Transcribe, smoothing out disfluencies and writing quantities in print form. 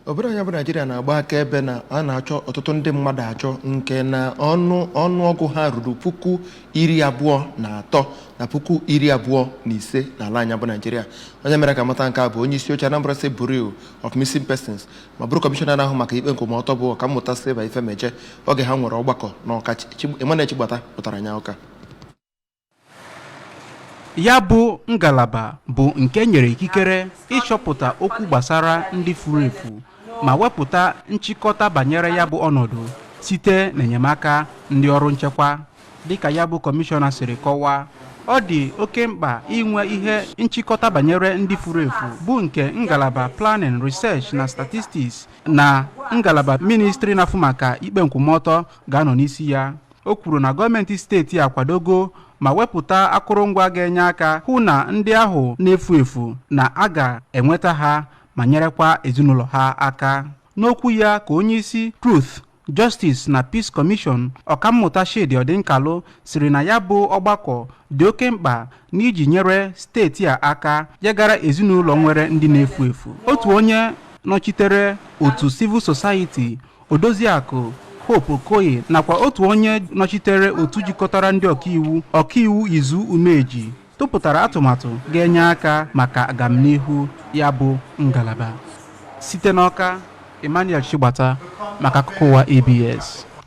obodo anyị bụ Nigeria na-agba aka ebe na a na-achọ ọtụtụ ndị mmadụ achọ nke na ọnụọgụ ha ruru 23,000 na 25,000 n'ala anyị bụ Nigeria. Onye mere ka mata nke a bụ onye isi oche Anambra State Bureau of Missing Persons ma bụrụ kọmishọna na-ahụ maka ikpe nkwụmọtọ bụ Ọkammụta Seba Ifemeje oge ha nwere ọgbakọ n'Ọka. Emela pụtara anya ụka. Ya bụ ngalaba bụ nke nyere ikikere ịchọpụta okwu gbasara ndị furu efu ma wepụta nchịkọta banyere ya bụ ọnọdụ site n'enyemaka ndị ọrụ nchekwa. Dịka ya bụ kọmishọna siri kọwaa, ọ dị oke mkpa inwe ihe nchịkọta banyere ndị furu efu bụ nke ngalaba Planning, Research na Statistics na ngalaba Ministry na-afụ maka ikpe nkwụmọtọ ga-anọ n'isi ya. O kwuru na gọọmenti steeti akwadogo ma wepụta akụrụngwa ga-enye aka hụ na ndị ahụ na-efu efu na a ga-enweta ha ma nyerekwa ezinụlọ ha aka. N'okwu ya ka onye isi Truth, Justice na Peace Commission Ọkammụta Shedi Odinkalụ siri na ya bụ ọgbakọ dị oke mkpa n'iji nyere steeti a aka yagara ezinụlọ nwere ndị na-efu efu. Otu onye nọchitere otu Civil Society Odoziakụ Hope Okoye nakwa otu onye nọchitere otu jikọtara ndị ọkaiwu Izu Umeji tụpụtara atụmatụ ga-enye aka maka agamnihu ya bụ ngalaba. Site n'Ọka, Emmanuel Chigbata maka akụkọ ụwa ABS.